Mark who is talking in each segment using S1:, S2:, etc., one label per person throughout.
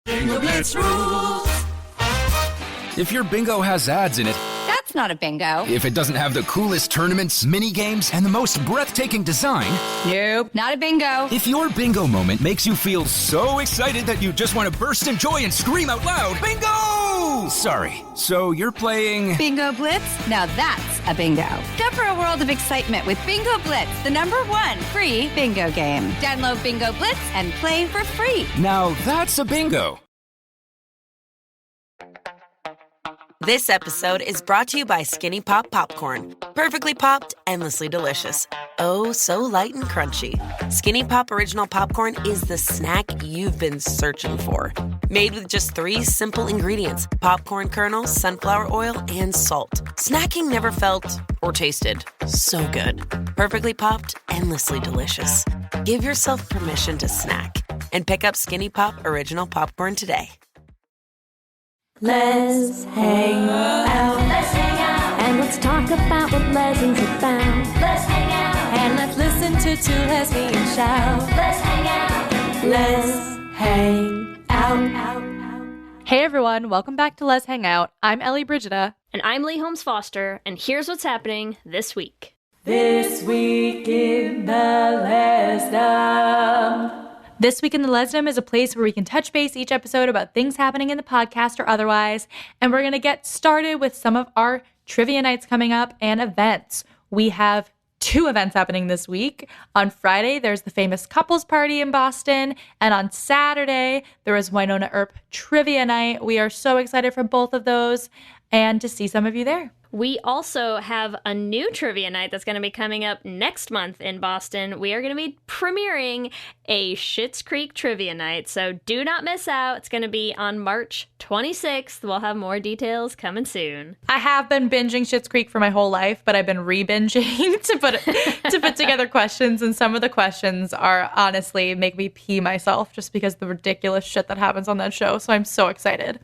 S1: Bingo Blitz rules.
S2: If your bingo has ads in it,
S3: That's not a bingo.
S2: if it doesn't have the coolest tournaments, mini games, and the most breathtaking design,
S3: Nope, not a bingo.
S2: if your bingo moment makes you feel so excited that you just want to burst in joy and scream out loud, bingo! Sorry, so you're playing...
S3: Bingo Blitz? Now that's a bingo. Go for a world of excitement with Bingo Blitz, the #1 free bingo game. Download Bingo Blitz and play for free.
S2: Now that's a bingo.
S4: This episode is brought to you by Skinny Pop Popcorn. Perfectly popped, endlessly delicious. Oh, so light and crunchy. Skinny Pop Original Popcorn is the snack you've been searching for. Made with just 3 simple ingredients: popcorn kernels, sunflower oil, and salt. Snacking never felt or tasted so good. Perfectly popped, endlessly delicious. Give yourself permission to snack and pick up Skinny Pop Original Popcorn today.
S5: Let's hang out.
S6: Let's hang out.
S5: And let's talk about what lessons have found.
S6: Let's hang out.
S5: And let's listen to two lesbians shout.
S6: Let's hang out.
S5: Let's hang out.
S7: Hey everyone, welcome back to Let's Hang Out. I'm Ellie Brigida.
S8: And I'm Lee Holmes Foster, and here's what's happening this week.
S5: This week in the Lesdom.
S7: This Week in the Lesdom is a place where we can touch base each episode about things happening in the podcast or otherwise, and we're going to get started with some of our trivia nights coming up and events. We have 2 events happening this week. On Friday, there's the famous couples party in Boston, and on Saturday, there is Winona Earp Trivia Night. We are so excited for both of those and to see some of you there.
S8: We also have a new trivia night that's going to be coming up next month in Boston. We are going to be premiering a Schitt's Creek trivia night, so do not miss out. It's going to be on March 26th. We'll have more details coming soon.
S7: I have been binging Schitt's Creek for my whole life, but I've been re-binging to put together questions, and some of the questions are honestly make me pee myself just because of the ridiculous shit that happens on that show, so I'm so excited.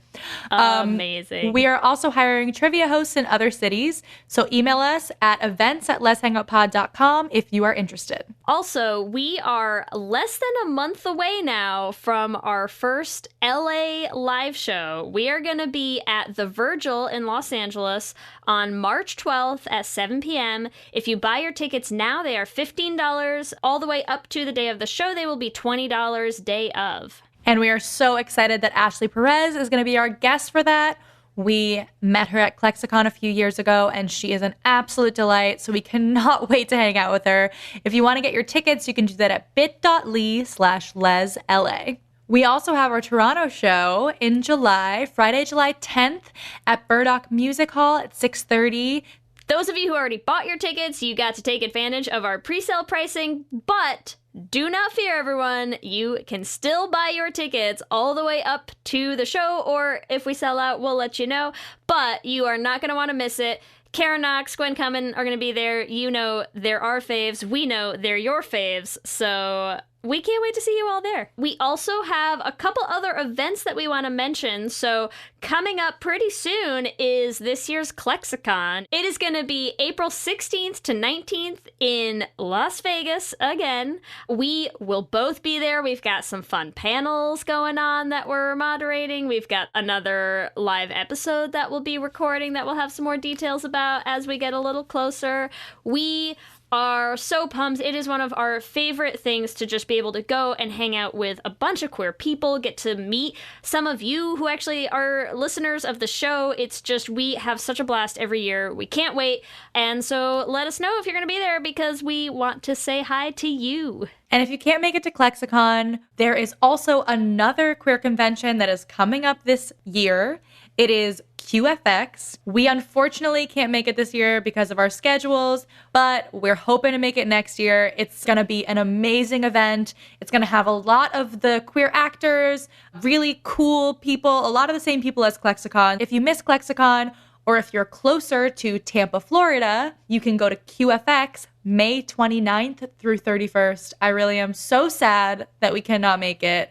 S8: Amazing.
S7: We are also hiring trivia hosts in other cities, so email us at events@letshangoutpod.com if you are interested.
S8: Also, we are less than a month away now from our first LA live show. We are going to be at the Virgil in Los Angeles on March 12th at 7 p.m. If you buy your tickets now, they are $15 all the way up to the day of the show. They will be $20 day of.
S7: And we are so excited that Ashley Perez is going to be our guest for that. We met her at Klexicon a few years ago, and she is an absolute delight, so we cannot wait to hang out with her. If you want to get your tickets, you can do that at bit.ly/lesla. We also have our Toronto show in July, Friday, July 10th at Burdock Music Hall at 6:30.
S8: Those of you who already bought your tickets, you got to take advantage of our pre-sale pricing, but do not fear, everyone. You can still buy your tickets all the way up to the show, or if we sell out, we'll let you know, but you are not going to want to miss it. Karen Knox, Gwen Cummin are going to be there. You know they're our faves. We know they're your faves, so we can't wait to see you all there. We also have a couple other events that we want to mention. So coming up pretty soon is this year's Klexicon. It is going to be April 16th to 19th in Las Vegas again. We will both be there. We've got some fun panels going on that we're moderating. We've got another live episode that we'll be recording that we'll have some more details about as we get a little closer. We are so pumped. It is one of our favorite things to just be able to go and hang out with a bunch of queer people, get to meet some of you who actually are listeners of the show. It's just, we have such a blast every year. We can't wait. And so let us know if you're going to be there because we want to say hi to you.
S7: And if you can't make it to Klexicon, there is also another queer convention that is coming up this year. It is QFX. We unfortunately can't make it this year because of our schedules, but we're hoping to make it next year. It's going to be an amazing event. It's going to have a lot of the queer actors, really cool people, a lot of the same people as Klexicon. If you miss Klexicon, or if you're closer to Tampa, Florida, you can go to QFX May 29th through 31st. I really am so sad that we cannot make it.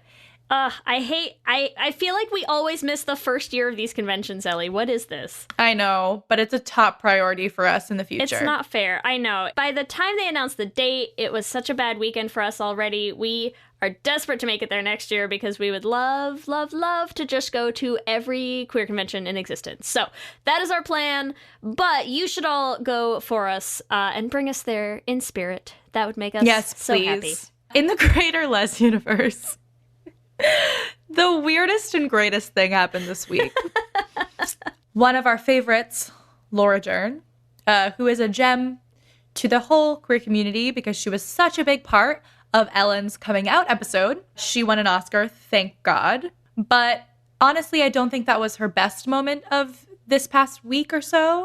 S8: I feel like we always miss the first year of these conventions, Ellie. What is this?
S7: I know, but it's a top priority for us in the future.
S8: It's not fair. I know. By the time they announced the date, it was such a bad weekend for us already. We are desperate to make it there next year because we would love, love, love to just go to every queer convention in existence. So that is our plan, but you should all go for us and bring us there in spirit. That would make us so happy.
S7: In the greater Les universe, the weirdest and greatest thing happened this week. One of our favorites, Laura Dern, who is a gem to the whole queer community because she was such a big part of Ellen's coming out episode. She won an Oscar, thank God. But honestly, I don't think that was her best moment of this past week or so.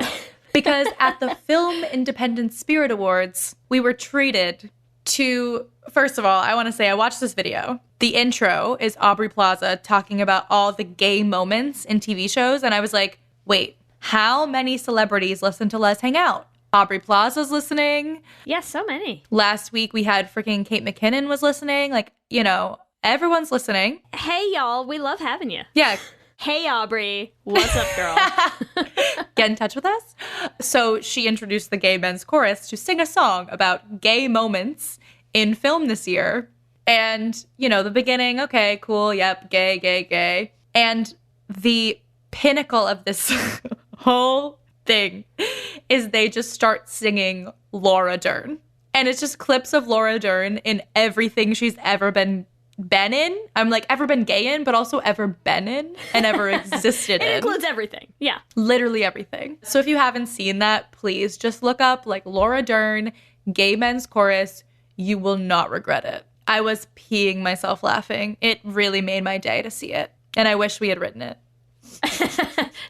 S7: Because at the Film Independent Spirit Awards, we were treated to, first of all, I want to say I watched this video. The intro is Aubrey Plaza talking about all the gay moments in TV shows. And I was like, wait, how many celebrities listen to Les Hang Out? Aubrey Plaza's listening.
S8: Yeah, so many.
S7: Last week we had freaking Kate McKinnon was listening. Like, you know, everyone's listening.
S8: Hey, y'all, we love having you.
S7: Yeah.
S8: Hey, Aubrey. What's up, girl?
S7: Get in touch with us. So she introduced the Gay Men's Chorus to sing a song about gay moments in film this year. And, you know, the beginning, okay, cool, yep, gay, gay, gay. And the pinnacle of this whole thing is they just start singing Laura Dern. And it's just clips of Laura Dern in everything she's ever been in. I'm like, ever been gay in, but also ever been in and ever existed in.
S8: It includes everything. Yeah.
S7: Literally everything. So if you haven't seen that, please just look up like Laura Dern, Gay Men's Chorus. You will not regret it. I was peeing myself laughing. It really made my day to see it. And I wish we had written it.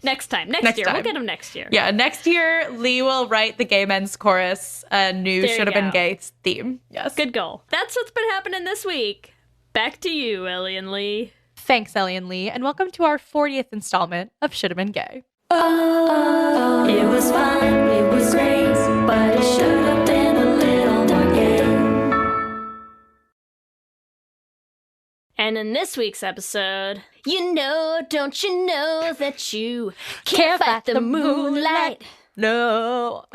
S8: Next year. We'll get him next year.
S7: Yeah, next year, Lee will write the Gay Men's Chorus, a new Should Have Been Gay theme. Yes.
S8: Good goal. That's what's been happening this week. Back to you, Ellie and Lee.
S7: Thanks, Ellie and Lee, and welcome to our 40th installment of Should Have Been Gay.
S5: Oh, it was fun, it was great, but it should have been a little more gay.
S8: And in this week's episode, don't you know that you can't fight the moonlight?
S7: No.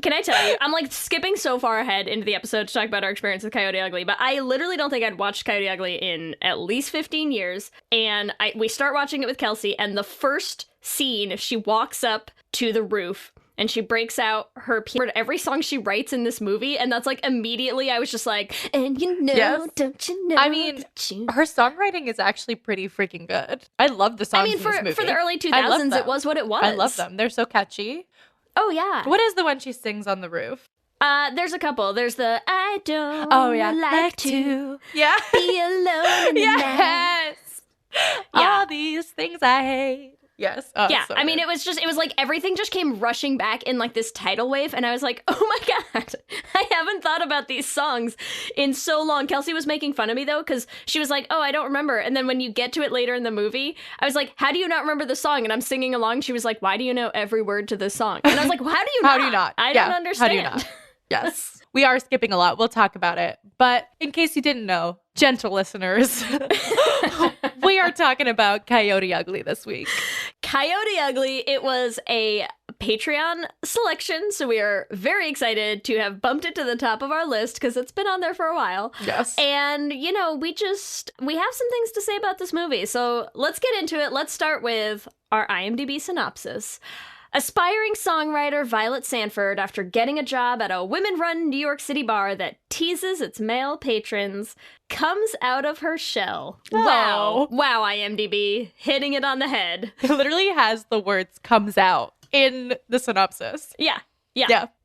S8: Can I tell you, I'm like skipping so far ahead into the episode to talk about our experience with Coyote Ugly, but I literally don't think I'd watched Coyote Ugly in at least 15 years. And we start watching it with Kelsey, and the first scene, she walks up to the roof and she breaks out her every song she writes in this movie, and that's like immediately I was just like, and
S7: Yes.
S8: don't you know?
S7: I mean, her songwriting is actually pretty freaking good. I love the songs in this movie.
S8: For the early 2000s, it was what it was.
S7: I love them. They're so catchy.
S8: Oh, yeah.
S7: What is the one she sings on the roof?
S8: There's a couple. There's the I don't like to
S7: Yeah.
S8: be alone in the night.
S7: Yes.
S8: Yeah.
S7: All these things I hate. Yes. Oh,
S8: Yeah,
S7: so
S8: I mean,
S7: good.
S8: it was like everything just came rushing back in like this tidal wave, and I was like, oh my God, I haven't thought about these songs in so long. Kelsey was making fun of me, though, because she was like, oh, I don't remember. And then when you get to it later in the movie, I was like, how do you not remember the song? And I'm singing along. She was like, why do you know every word to this song? And I was like, well, how do you not?
S7: How do you not?
S8: I don't understand.
S7: How do you not? Yes. We are skipping a lot. We'll talk about it. But in case you didn't know, gentle listeners, we are talking about Coyote Ugly this week.
S8: Coyote Ugly, it was a Patreon selection, so we are very excited to have bumped it to the top of our list because it's been on there for a while.
S7: Yes.
S8: And, you know, we have some things to say about this movie, so let's get into it. Let's start with our IMDb synopsis. Aspiring songwriter Violet Sanford, after getting a job at a women-run New York City bar that teases its male patrons, comes out of her shell.
S7: Oh.
S8: Wow, IMDb, hitting it on the head.
S7: It literally has the words comes out in the synopsis.
S8: Yeah.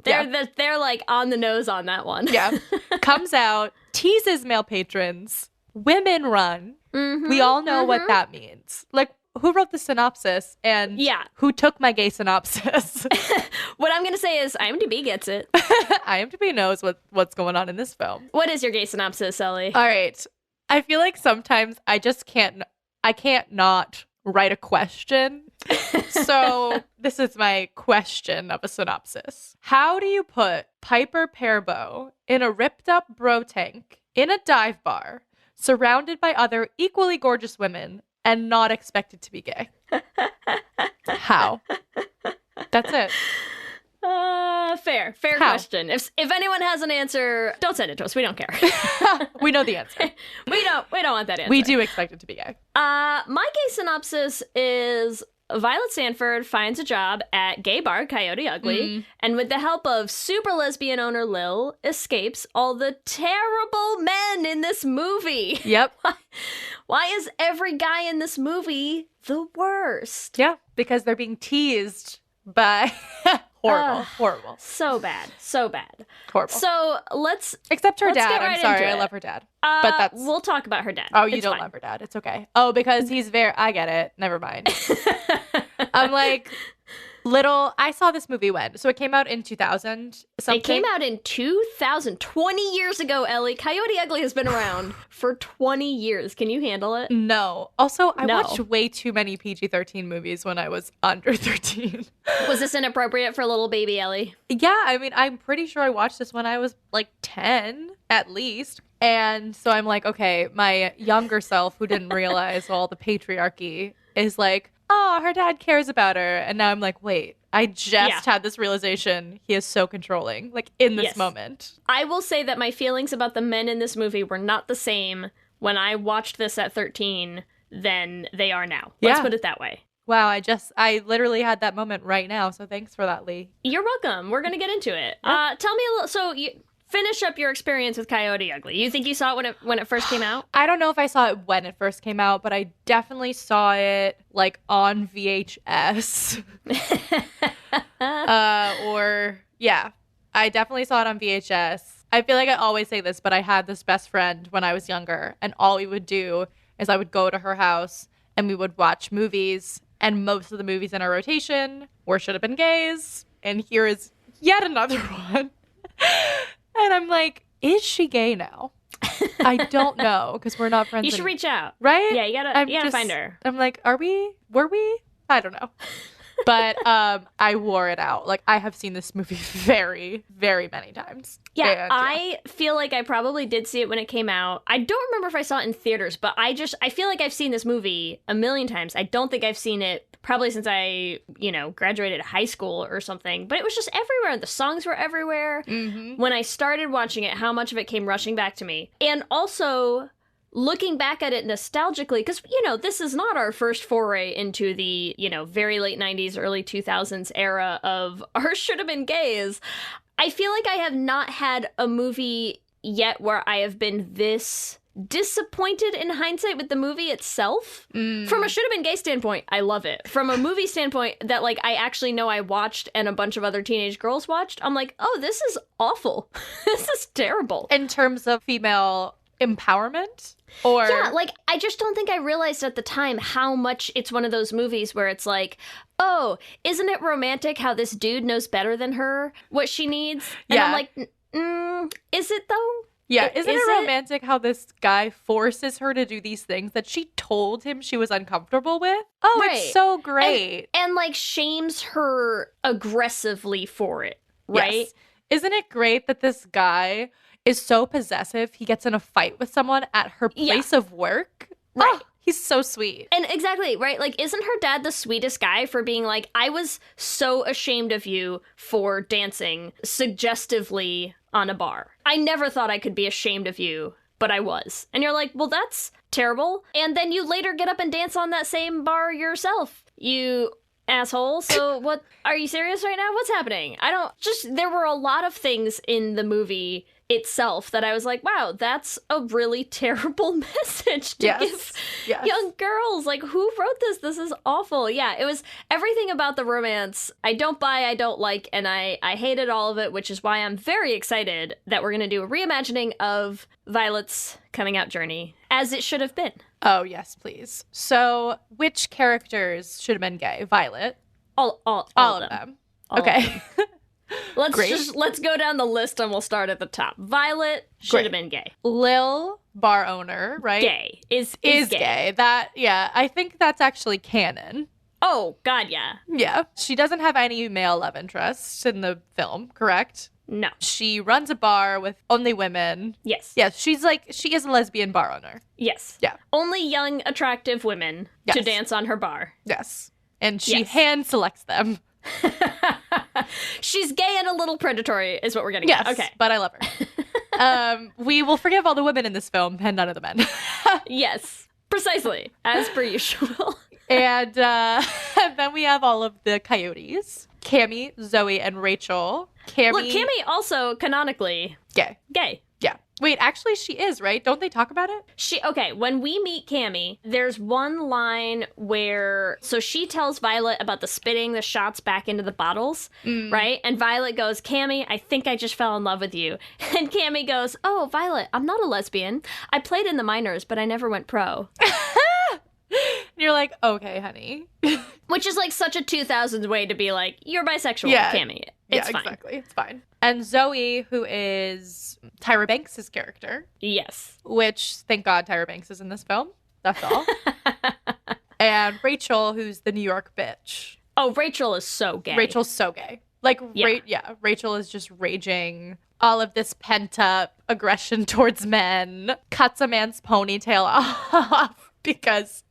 S8: They're like on the nose on that one.
S7: Yeah. Comes out, teases male patrons, women run.
S8: Mm-hmm,
S7: We all know what that means. Like, who wrote the synopsis and who took my gay synopsis?
S8: What I'm going to say is IMDb gets it.
S7: IMDb knows what's going on in this film.
S8: What is your gay synopsis, Ellie?
S7: All right. I feel like sometimes I can't not write a question. So this is my question of a synopsis. How do you put Piper Perabo in a ripped up bro tank in a dive bar surrounded by other equally gorgeous women and not expected to be gay? How? That's it.
S8: Fair
S7: How?
S8: question. If anyone has an answer, don't send it to us. We don't care.
S7: We know the answer.
S8: we don't want that answer.
S7: We do expect it to be gay.
S8: My gay synopsis is Violet Sanford finds a job at gay bar Coyote Ugly, and with the help of super lesbian owner Lil, escapes all the terrible men in this movie.
S7: Yep.
S8: Why is every guy in this movie the worst?
S7: Yeah, because they're being teased by horrible.
S8: So bad.
S7: Horrible.
S8: So let's
S7: Except her
S8: let's
S7: dad.
S8: get right
S7: I'm sorry,
S8: into
S7: I
S8: it.
S7: love her dad. But that's
S8: we'll talk about her dad.
S7: Oh, you
S8: It's
S7: don't
S8: fine.
S7: love her dad. It's okay. Oh, because he's I get it. Never mind. I'm like, I saw this movie when? So it came out in 2000 something?
S8: It came out in 2000, 20 years ago, Ellie. Coyote Ugly has been around for 20 years. Can you handle it?
S7: No. Also, I
S8: No.
S7: watched way too many PG-13 movies when I was under 13.
S8: Was this inappropriate for little baby Ellie?
S7: Yeah, I mean, I'm pretty sure I watched this when I was like 10 at least. And so I'm like, okay, my younger self who didn't realize all the patriarchy is like, oh, her dad cares about her. And now I'm like, wait, I just had this realization. He is so controlling, like in this
S8: Yes.
S7: moment.
S8: I will say that my feelings about the men in this movie were not the same when I watched this at 13 than they are now. Let's
S7: Yeah.
S8: put it that way.
S7: Wow, I literally had that moment right now. So thanks for that, Lee.
S8: You're welcome. We're going to get into it. Tell me a little. So you finish up your experience with Coyote Ugly. You think you saw it when it first came out?
S7: I don't know if I saw it when it first came out, but I definitely saw it like on VHS. I definitely saw it on VHS. I feel like I always say this, but I had this best friend when I was younger, and all we would do is I would go to her house and we would watch movies, and most of the movies in our rotation were Should Have Been Gays, and here is yet another one. And I'm like, is she gay now? I don't know, because we're not friends
S8: You should
S7: anymore.
S8: reach out.
S7: Right?
S8: Yeah, you gotta find her.
S7: I'm like, were we? I don't know. But I wore it out. Like, I have seen this movie very, very many times.
S8: Yeah,
S7: And,
S8: I feel like I probably did see it when it came out. I don't remember if I saw it in theaters, but I feel like I've seen this movie a million times. I don't think I've seen it probably since I, graduated high school or something. But it was just everywhere. The songs were everywhere.
S7: Mm-hmm.
S8: When I started watching it, how much of it came rushing back to me. And also, looking back at it nostalgically, because, this is not our first foray into the, very late 90s, early 2000s era of our Should Have Been Gays. I feel like I have not had a movie yet where I have been this disappointed in hindsight with the movie itself. From a Should Have Been Gay standpoint, I love it. From a movie standpoint that, like, I actually know I watched and a bunch of other teenage girls watched, I'm like, oh, this is awful. This is terrible.
S7: in terms of female empowerment? Or
S8: Yeah, like, I just don't think I realized at the time how much it's one of those movies where it's like, oh, isn't it romantic how this dude knows better than her what she needs? And
S7: Yeah.
S8: I'm like, is it though?
S7: Yeah, isn't
S8: Is
S7: it
S8: it?
S7: romantic how this guy forces her to do these things that she told him she was uncomfortable with? Oh,
S8: Right.
S7: it's so great.
S8: And like shames her aggressively for it, right?
S7: Yes. Isn't it great that this guy is so possessive he gets in a fight with someone at her place of work?
S8: Right.
S7: Oh, he's so sweet.
S8: And exactly, right? Like, isn't her dad the sweetest guy for being like, I was so ashamed of you for dancing suggestively on a bar. I never thought I could be ashamed of you, but I was. And you're like, well, that's terrible. And then you later get up and dance on that same bar yourself, you asshole. So what, are you serious right now? What's happening? There were a lot of things in the movie itself that I was like, wow, that's a really terrible message to give young girls. Like, who wrote this? This is awful. Yeah, it was everything about the romance I don't buy, I don't like, and I hated all of it, which is why I'm very excited that we're going to do a reimagining of Violet's coming out journey as it should have been.
S7: Oh, yes, please. So, which characters should have been gay? Violet.
S8: All
S7: All of them.
S8: All of
S7: Okay.
S8: Let's go down the list and we'll start at the top. Violet should have been gay.
S7: Lil, bar owner, right?
S8: Gay. Is
S7: gay. That, yeah, I think that's actually canon.
S8: Oh, God, yeah.
S7: Yeah. She doesn't have any male love interests in the film, correct?
S8: No.
S7: She runs a bar with only women.
S8: Yes.
S7: Yes, she is a lesbian bar owner.
S8: Yes.
S7: Yeah.
S8: Only young, attractive women to
S7: Yes.
S8: dance on her bar.
S7: Yes. And she
S8: Yes.
S7: hand selects them.
S8: She's gay and a little predatory is what we're getting
S7: Yes,
S8: at. Okay.
S7: but I love her. We will forgive all the women in this film and none of the men.
S8: Yes, precisely, as per usual.
S7: And then we have all of the coyotes. Cammy, Zoe, and Rachel.
S8: Look, Cammy also canonically
S7: Gay.
S8: gay.
S7: Yeah. Wait, actually she is, right? Don't they talk about it?
S8: Okay, when we meet Cammy, there's one line where, so she tells Violet about the spitting the shots back into the bottles, right? And Violet goes, Cammy, I think I just fell in love with you. And Cammy goes, oh, Violet, I'm not a lesbian. I played in the minors, but I never went pro.
S7: And you're like, okay, honey.
S8: Which is like such a 2000s way to be like, you're bisexual,
S7: Yeah.
S8: Cammy. It's fine.
S7: Exactly. It's fine. And Zoe, who is Tyra Banks' character,
S8: Yes.
S7: which, thank God, Tyra Banks is in this film. That's all. And Rachel, who's the New York bitch.
S8: Oh, Rachel is so gay.
S7: Rachel's so gay. Like, Rachel is just raging all of this pent-up aggression towards men, cuts a man's ponytail off because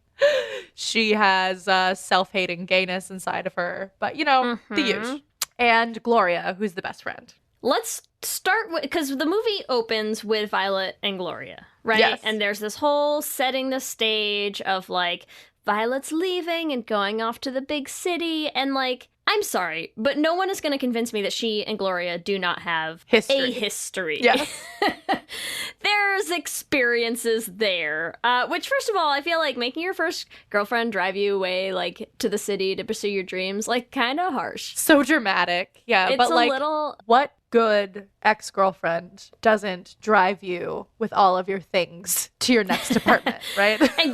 S7: she has self-hating gayness inside of her. But, you know, the usual. And Gloria, who's the best friend.
S8: Let's start with, because the movie opens with Violet and Gloria, right?
S7: Yes.
S8: And there's this whole setting the stage of like Violet's leaving and going off to the big city. And like, I'm sorry, but no one is going to convince me that she and Gloria do not have a history.
S7: Yeah.
S8: There's experiences there, which, first of all, I feel like making your first girlfriend drive you away, like, to the city to pursue your dreams, like, kind of harsh.
S7: So dramatic. Yeah.
S8: It's
S7: but
S8: a
S7: like,
S8: little...
S7: what good ex-girlfriend doesn't drive you with all of your things to your next apartment, right?
S8: and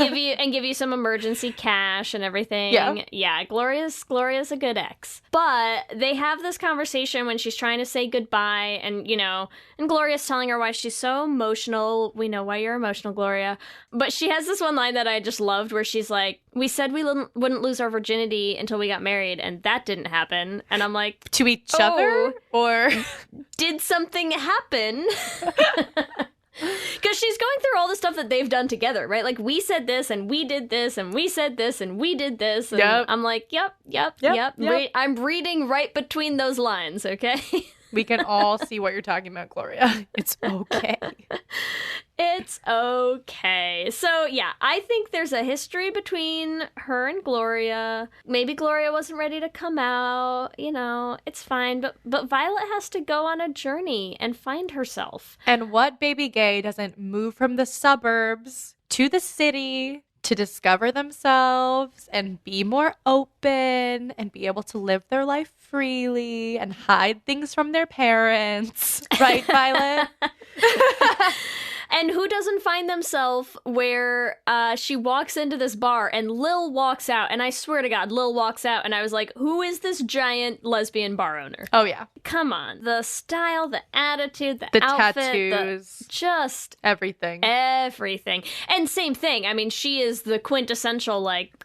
S8: give you some emergency cash and everything. Yeah, Gloria's a good ex. But they have this conversation when she's trying to say goodbye, and and Gloria's telling her why she's so emotional. We know why you're emotional, Gloria. But she has this one line that I just loved where she's like, we said we wouldn't lose our virginity until we got married, and that didn't happen. And I'm like,
S7: to each other? Or
S8: did something happen? Because she's going through all the stuff that they've done together, right? Like, we said this, and we did this, and we said this, and we did this. And I'm like, yep. I'm reading right between those lines, okay?
S7: We can all see what you're talking about, Gloria. It's okay.
S8: It's okay. So, yeah, I think there's a history between her and Gloria. Maybe Gloria wasn't ready to come out. It's fine. But Violet has to go on a journey and find herself.
S7: And what baby gay doesn't move from the suburbs to the city to discover themselves and be more open and be able to live their life freely and hide things from their parents. Right, Violet?
S8: And who doesn't find themselves where she walks into this bar and Lil walks out, and I swear to God, Lil walks out, and I was like, who is this giant lesbian bar owner?
S7: Oh, yeah.
S8: Come on. The style, the attitude, the outfit,
S7: tattoos,
S8: just
S7: everything.
S8: Everything. And same thing. I mean, she is the quintessential, like,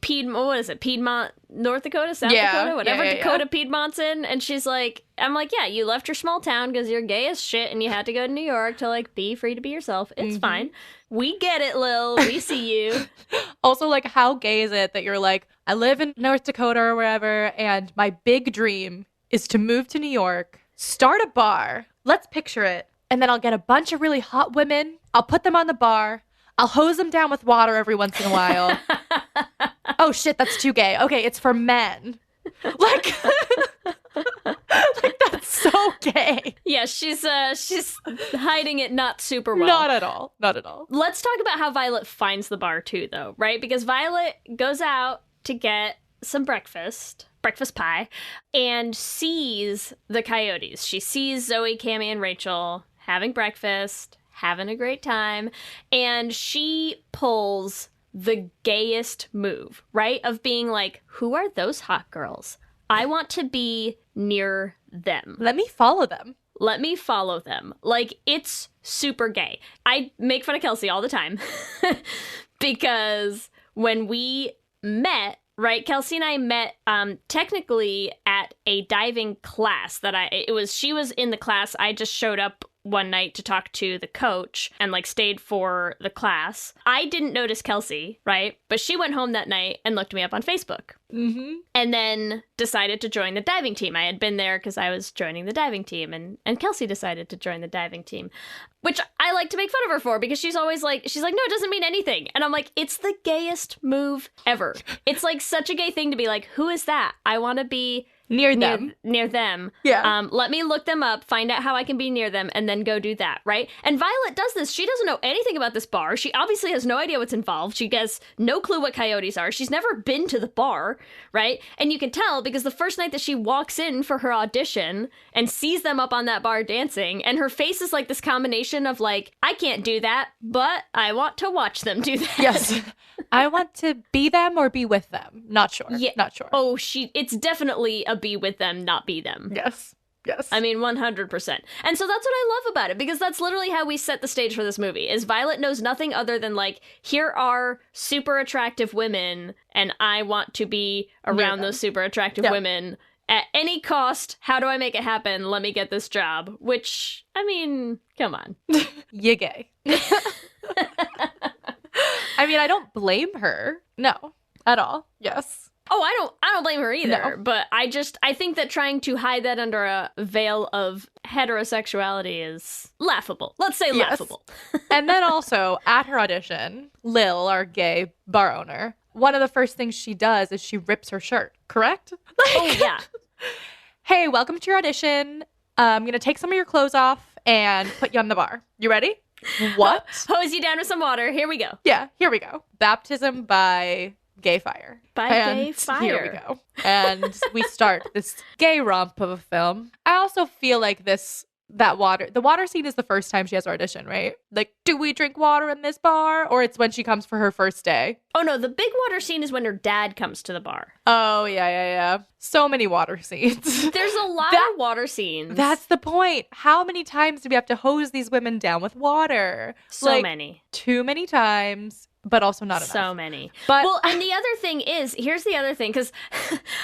S8: Piedmont, what is it? Piedmont, North Dakota, South Dakota, whatever Dakota Piedmont's in. And she's like, I'm like, yeah, you left your small town because you're gay as shit and you had to go to New York to, like, be free to be yourself. It's fine. We get it, Lil. We see you.
S7: Also, like, how gay is it that you're like, I live in North Dakota or wherever, and my big dream is to move to New York, start a bar. Let's picture it. And then I'll get a bunch of really hot women. I'll put them on the bar. I'll hose them down with water every once in a while. Oh, shit, that's too gay. Okay, it's for men. Like, like that's so gay.
S8: Yeah, she's hiding it not super well.
S7: Not at all. Not at all.
S8: Let's talk about how Violet finds the bar too, though, right? Because Violet goes out to get some breakfast pie, and sees the coyotes. She sees Zoe, Cammy, and Rachel having breakfast, having a great time, and she pulls the gayest move, right? Of being like, who are those hot girls? I want to be near them.
S7: Let me follow them.
S8: Like, it's super gay. I make fun of Kelsey all the time because when we met, right, Kelsey and I met technically at a diving class that she was in the class. I just showed up one night to talk to the coach and like stayed for the class. I didn't notice Kelsey, right? But she went home that night and looked me up on Facebook. And then decided to join the diving team. I had been there because I was joining the diving team, and Kelsey decided to join the diving team, which I like to make fun of her for because she's always like, no, it doesn't mean anything. And I'm like, it's the gayest move ever. It's like such a gay thing to be like, who is that? I want to be near them. Yeah. Let me look them up, find out how I can be near them, and then go do that, right? And Violet does this. She doesn't know anything about this bar. She obviously has no idea what's involved. She has no clue what coyotes are. She's never been to the bar, right? And you can tell because the first night that she walks in for her audition and sees them up on that bar dancing, and her face is like this combination of like, I can't do that, but I want to watch them do that.
S7: Yes. I want to be them or be with them. Not sure. Yeah. Not sure.
S8: Oh, it's definitely a be with them, not be them.
S7: Yes. Yes.
S8: I mean, 100%. And so that's what I love about it, because that's literally how we set the stage for this movie, is Violet knows nothing other than, like, here are super attractive women, and I want to be around those super attractive women. At any cost, how do I make it happen? Let me get this job. Which, I mean, come on.
S7: You gay. I mean, I don't blame her. No, at all. Yes.
S8: Oh, I don't blame her either.
S7: No.
S8: But I think that trying to hide that under a veil of heterosexuality is laughable. Let's say laughable.
S7: And then also at her audition, Lil, our gay bar owner, one of the first things she does is she rips her shirt, correct?
S8: Oh, yeah.
S7: Hey, welcome to your audition. I'm going to take some of your clothes off and put you on the bar. You ready? What?
S8: Hose you down with some water. Here we go.
S7: Yeah, here we go. Baptism by gay fire.
S8: Gay fire.
S7: Here we go. And we start this gay romp of a film. I also feel like the water scene is the first time she has her audition, right? Like, do we drink water in this bar? Or it's when she comes for her first day?
S8: Oh, no, the big water scene is when her dad comes to the bar.
S7: Oh, yeah. So many water scenes.
S8: There's a lot of water scenes.
S7: That's the point. How many times do we have to hose these women down with water?
S8: So many.
S7: Too many times. But also not enough.
S8: So many.
S7: But
S8: well, and the other thing is, here's the other thing, because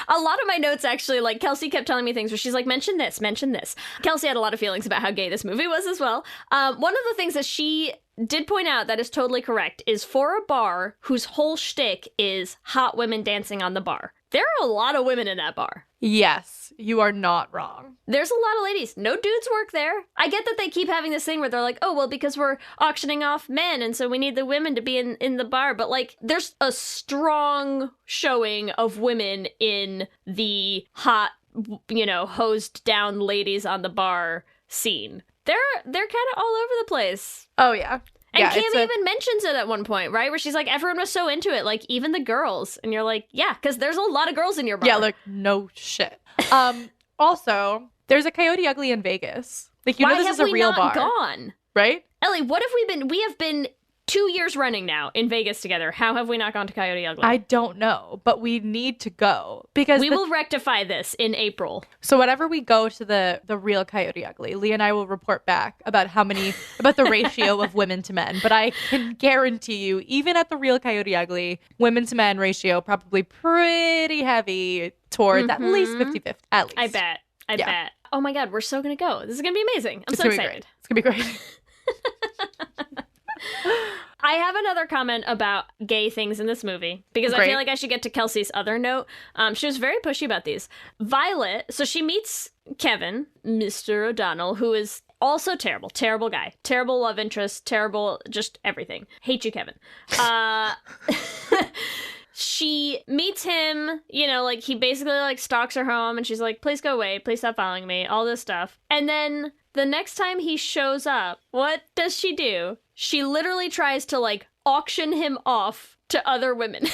S8: a lot of my notes actually, like, Kelsey kept telling me things where she's like, mention this. Kelsey had a lot of feelings about how gay this movie was as well. One of the things that she did point out that is totally correct is for a bar whose whole shtick is hot women dancing on the bar. There are a lot of women in that bar.
S7: Yes, you are not wrong.
S8: There's a lot of ladies. No dudes work there. I get that they keep having this thing where they're like, oh, well, because we're auctioning off men, and so we need the women to be in the bar. But, like, there's a strong showing of women in the hot, hosed down ladies on the bar scene. They're kind of all over the place.
S7: Oh, yeah.
S8: And Cam even mentions it at one point, right? Where she's like, everyone was so into it, like, even the girls. And you're like, yeah, because there's a lot of girls in your bar.
S7: Yeah, like, no shit. Also, there's a Coyote Ugly in Vegas. Like, this is a real bar.
S8: Why have we not gone?
S7: Right?
S8: Ellie, what have we have been 2 years running now in Vegas together. How have we not gone to Coyote Ugly?
S7: I don't know, but we need to go because
S8: we will rectify this in April.
S7: So whenever we go to the real Coyote Ugly, Lee and I will report back about about the ratio of women to men. But I can guarantee you, even at the real Coyote Ugly, women to men ratio probably pretty heavy towards at least 50-50. At least.
S8: I bet. I bet. Oh my God, we're so going to go. This is going to be amazing. I'm so excited.
S7: It's going to be great.
S8: I have another comment about gay things in this movie because I feel like I should get to Kelsey's other note. She was very pushy about these. Violet, so she meets Kevin, Mr. O'Donnell, who is also terrible. Terrible guy. Terrible love interest. Terrible just everything. Hate you, Kevin. She meets him, like he basically like stalks her home and she's like, please go away. Please stop following me. All this stuff. And then the next time he shows up, what does she do? She literally tries to like auction him off to other women.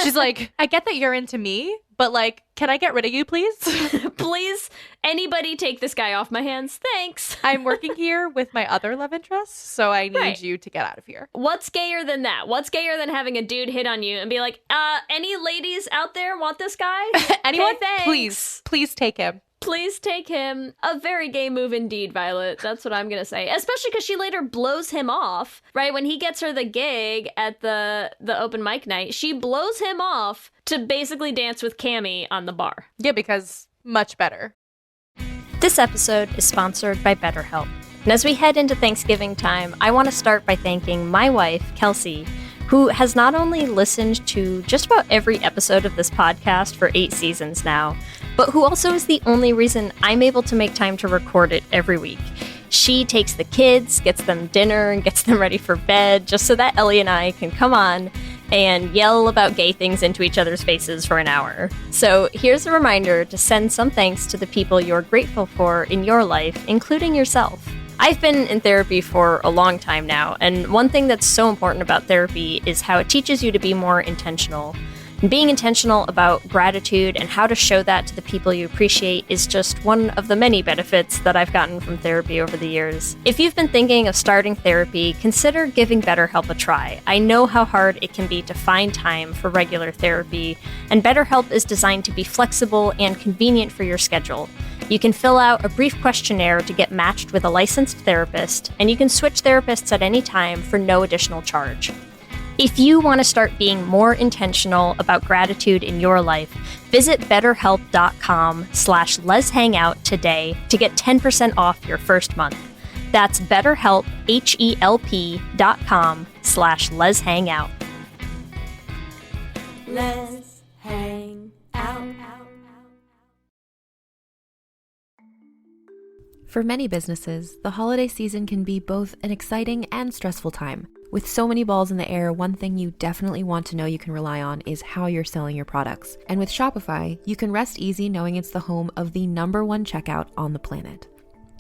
S7: She's like, I get that you're into me, but like, can I get rid of you, please?
S8: Please, anybody take this guy off my hands. Thanks.
S7: I'm working here with my other love interests, so I need you to get out of here.
S8: What's gayer than that? What's gayer than having a dude hit on you and be like, any ladies out there want this guy?
S7: Anyone?
S8: Okay,
S7: please take him.
S8: Please take him. A very gay move indeed, Violet. That's what I'm going to say. Especially because she later blows him off, right? When he gets her the gig at the open mic night, she blows him off to basically dance with Cammie on the bar.
S7: Yeah, because much better.
S9: This episode is sponsored by BetterHelp. And as we head into Thanksgiving time, I want to start by thanking my wife, Kelsey, who has not only listened to just about every episode of this podcast for 8 seasons now, but who also is the only reason I'm able to make time to record it every week. She takes the kids, gets them dinner, and gets them ready for bed just so that Ellie and I can come on and yell about gay things into each other's faces for an hour. So here's a reminder to send some thanks to the people you're grateful for in your life, including yourself. I've been in therapy for a long time now, and one thing that's so important about therapy is how it teaches you to be more intentional. And being intentional about gratitude and how to show that to the people you appreciate is just one of the many benefits that I've gotten from therapy over the years. If you've been thinking of starting therapy, consider giving BetterHelp a try. I know how hard it can be to find time for regular therapy, and BetterHelp is designed to be flexible and convenient for your schedule. You can fill out a brief questionnaire to get matched with a licensed therapist, and you can switch therapists at any time for no additional charge. If you want to start being more intentional about gratitude in your life, visit betterhelp.com/letshangout today to get 10% off your first month. That's BetterHelp, HELP.com/letshangout.
S5: Let's hang out.
S10: For many businesses, the holiday season can be both an exciting and stressful time. With so many balls in the air, one thing you definitely want to know you can rely on is how you're selling your products. And with Shopify, you can rest easy knowing it's the home of the #1 checkout on the planet.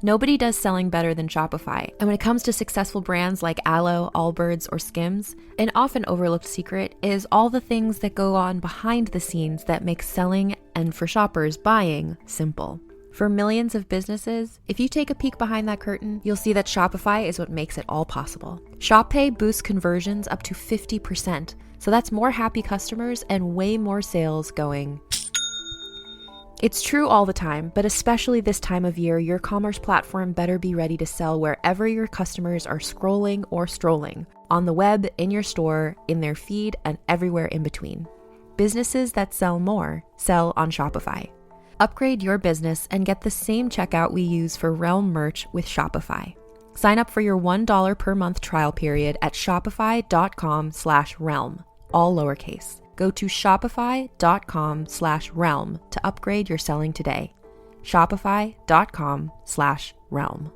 S10: Nobody does selling better than Shopify. And when it comes to successful brands like Aloe, Allbirds, or Skims, an often overlooked secret is all the things that go on behind the scenes that make selling, and for shoppers, buying, simple. For millions of businesses, if you take a peek behind that curtain, you'll see that Shopify is what makes it all possible. Shop Pay boosts conversions up to 50%, so that's more happy customers and way more sales going. It's true all the time, but especially this time of year, your commerce platform better be ready to sell wherever your customers are scrolling or strolling, on the web, in your store, in their feed, and everywhere in between. Businesses that sell more sell on Shopify. Upgrade your business and get the same checkout we use for Realm merch with Shopify. Sign up for your $1 per month trial period at shopify.com/realm, all lowercase. Go to shopify.com/realm to upgrade your selling today. Shopify.com/realm.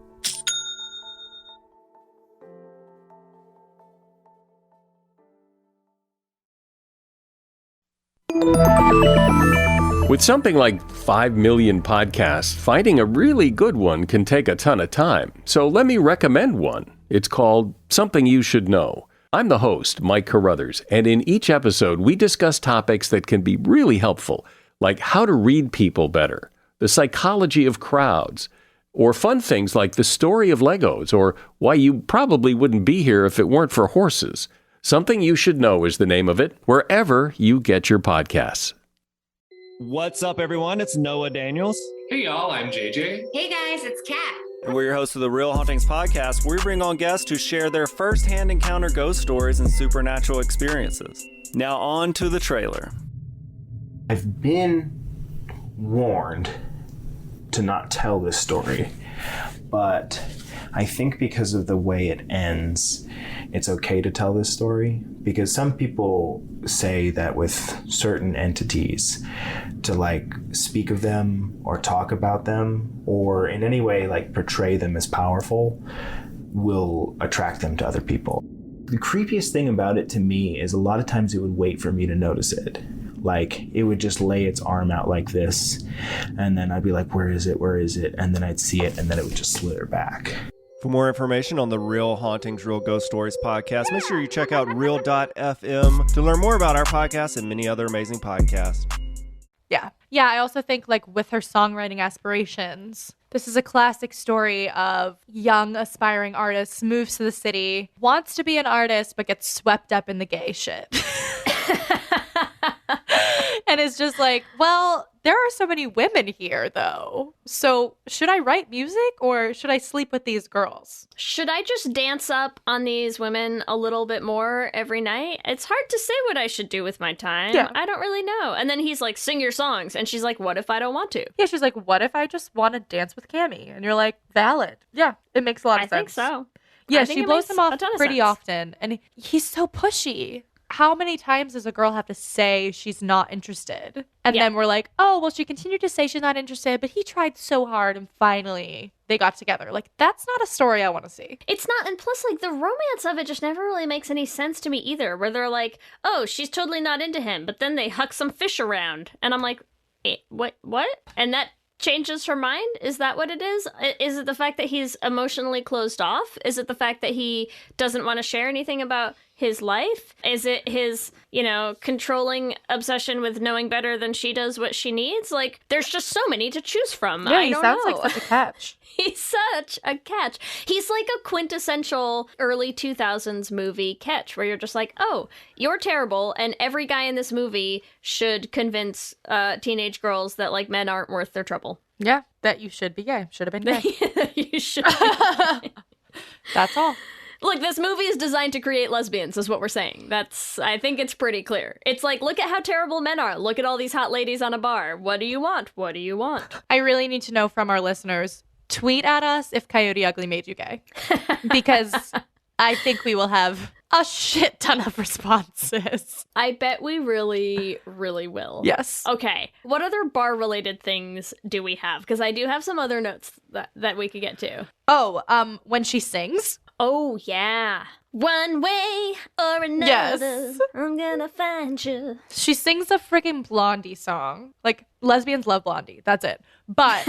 S11: With something like 5 million podcasts, finding a really good one can take a ton of time. So let me recommend one. It's called Something You Should Know. I'm the host, Mike Carruthers, and in each episode we discuss topics that can be really helpful, like how to read people better, the psychology of crowds, or fun things like the story of Legos, or why you probably wouldn't be here if it weren't for horses. Something You Should Know is the name of it, wherever you get your podcasts.
S12: What's up, everyone? It's Noah Daniels.
S13: Hey, y'all. I'm JJ.
S14: Hey, guys. It's Kat.
S12: And we're your hosts of the Real Hauntings podcast, where we bring on guests to share their first-hand encounter ghost stories and supernatural experiences. Now on to the trailer.
S15: I've been warned to not tell this story, but I think because of the way it ends, it's okay to tell this story, because some people say that with certain entities, to like speak of them or talk about them or in any way like portray them as powerful will attract them to other people. The creepiest thing about it to me is a lot of times it would wait for me to notice it. Like it would just lay its arm out like this, and then I'd be like, where is it? Where is it? And then I'd see it, and then it would just slither back.
S12: For more information on the Real Hauntings, Real Ghost Stories podcast, make sure you check out real.fm to learn more about our podcast and many other amazing podcasts.
S7: Yeah, I also think like with her songwriting aspirations, this is a classic story of young aspiring artists, moves to the city, wants to be an artist, but gets swept up in the gay shit. And it's just like, well, There are so many women here, though. So should I write music or should I sleep with these girls?
S8: Should I just dance up on these women a little bit more every night? It's hard to say what I should do with my time.
S7: Yeah.
S8: I don't really know. And then he's like, sing your songs. And she's like, what if I don't want to?
S7: Yeah, she's like, what if I just want to dance with Cammy? And you're like, valid. Yeah, it makes a lot of sense.
S8: I think so.
S7: Yeah,
S8: I think
S7: she
S8: it
S7: blows
S8: makes
S7: him off
S8: a ton of
S7: pretty
S8: sense.
S7: often. And he's so pushy. How many times does a girl have to say she's not interested? And then we're like, oh, well, she continued to say she's not interested, but he tried so hard and finally they got together. Like, that's not a story I want to see.
S8: It's not, and plus, like, the romance of it just never really makes any sense to me either, where they're like, oh, she's totally not into him, but then they huck some fish around. And I'm like, what? And that changes her mind? Is that what it is? Is it the fact that he's emotionally closed off? Is it the fact that he doesn't want to share anything about his life? Is it his, controlling obsession with knowing better than she does what she needs? Like, there's just so many to choose from.
S7: Yeah,
S8: I
S7: he
S8: don't
S7: sounds
S8: know.
S7: like such a catch.
S8: He's such a catch. He's like a quintessential early 2000s movie catch where you're just like, oh, you're terrible, and every guy in this movie should convince teenage girls that, like, men aren't worth their trouble.
S7: Yeah, that you should be gay. Should have been gay.
S8: You should be gay.
S7: That's all.
S8: Look, this movie is designed to create lesbians, is what we're saying. I think it's pretty clear. It's like, look at how terrible men are. Look at all these hot ladies on a bar. What do you want? What do you want?
S7: I really need to know from our listeners, tweet at us if Coyote Ugly made you gay. Because I think we will have a shit ton of responses.
S8: I bet we really, really will.
S7: Yes.
S8: Okay. What other bar-related things do we have? Because I do have some other notes that we could get to.
S7: Oh, when she sings.
S8: Oh, yeah. One way or another,
S7: Yes.
S8: I'm gonna find you.
S7: She sings a friggin' Blondie song. Like, lesbians love Blondie. That's it. But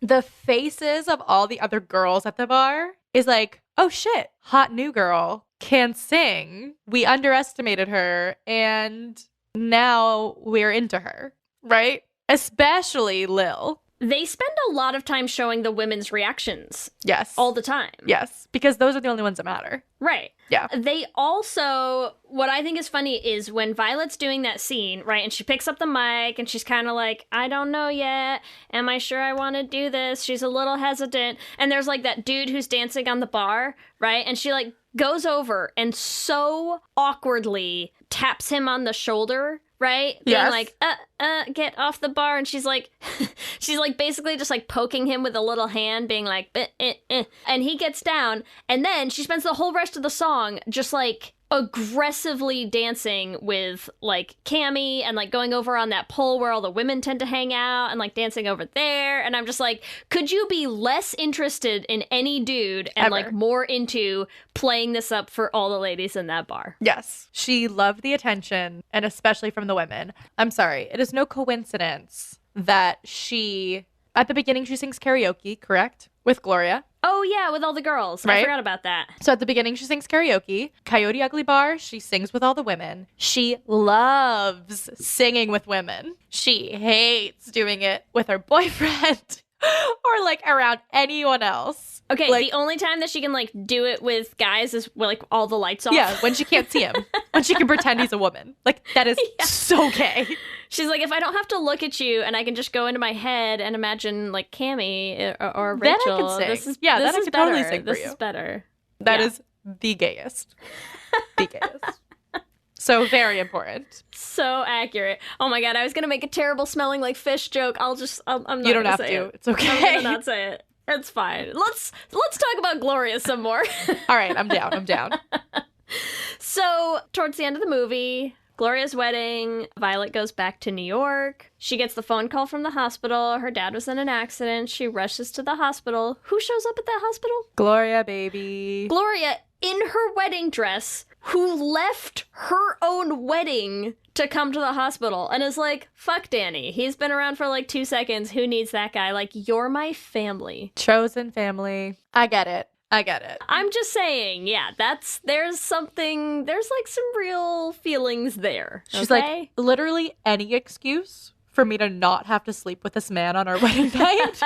S7: the faces of all the other girls at the bar is like, oh shit, hot new girl can sing. We underestimated her and now we're into her, right? Especially Lil.
S8: They spend a lot of time showing the women's reactions.
S7: Yes.
S8: All the time.
S7: Yes, because those are the only ones that matter.
S8: Right.
S7: Yeah.
S8: They also, what I think is funny is when Violet's doing that scene, right, and she picks up the mic and she's kind of like, I don't know yet. Am I sure I want to do this? She's a little hesitant. And there's like that dude who's dancing on the bar, right? And she like goes over and so awkwardly taps him on the shoulder, right? Being
S7: Yes.
S8: like, get off the bar. And she's like, basically just like poking him with a little hand, being like, and he gets down. And then she spends the whole rest of the song just like aggressively dancing with like Cammy and like going over on that pole where all the women tend to hang out and like dancing over there. And I'm just like, could you be less interested in any dude and
S7: Ever.
S8: like more into playing this up for all the ladies in that bar?
S7: Yes. She loved the attention, and especially from the women. I'm sorry. It is no coincidence that at the beginning, she sings karaoke, correct? With Gloria.
S8: Oh, yeah, with all the girls.
S7: Right?
S8: I forgot about that.
S7: So at the beginning, she sings karaoke. Coyote Ugly bar, she sings with all the women. She loves singing with women. She hates doing it with her boyfriend or like around anyone else.
S8: Okay,
S7: like,
S8: the only time that she can like do it with guys is when, like all the lights off.
S7: yeah, when she can't see him. When she can pretend he's a woman. Like, that is so gay.
S8: She's like, if I don't have to look at you and I can just go into my head and imagine like Cammy or
S7: Then I
S8: Rachel,
S7: can sing.
S8: this is
S7: Yeah,
S8: this
S7: then I
S8: is
S7: could
S8: better.
S7: totally sing for
S8: This
S7: you.
S8: is better.
S7: That
S8: Yeah.
S7: is the gayest. The gayest. So very important.
S8: So accurate. Oh my god, I was gonna make a terrible smelling like fish joke. I'm not.
S7: You don't
S8: gonna
S7: have
S8: say
S7: to.
S8: It.
S7: It's okay.
S8: I'm gonna not say it. It's fine. Let's talk about Gloria some more.
S7: All right, I'm down.
S8: So towards the end of the movie, Gloria's wedding, Violet goes back to New York. She gets the phone call from the hospital. Her dad was in an accident. She rushes to the hospital. Who shows up at that hospital?
S7: Gloria, baby.
S8: Gloria, in her wedding dress, who left her own wedding to come to the hospital and is like, fuck Danny. He's been around for like 2 seconds. Who needs that guy? Like, you're my family.
S7: Chosen family. I get it.
S8: I'm just saying, yeah, there's like some real feelings there.
S7: She's
S8: okay?
S7: like, literally any excuse for me to not have to sleep with this man on our wedding night,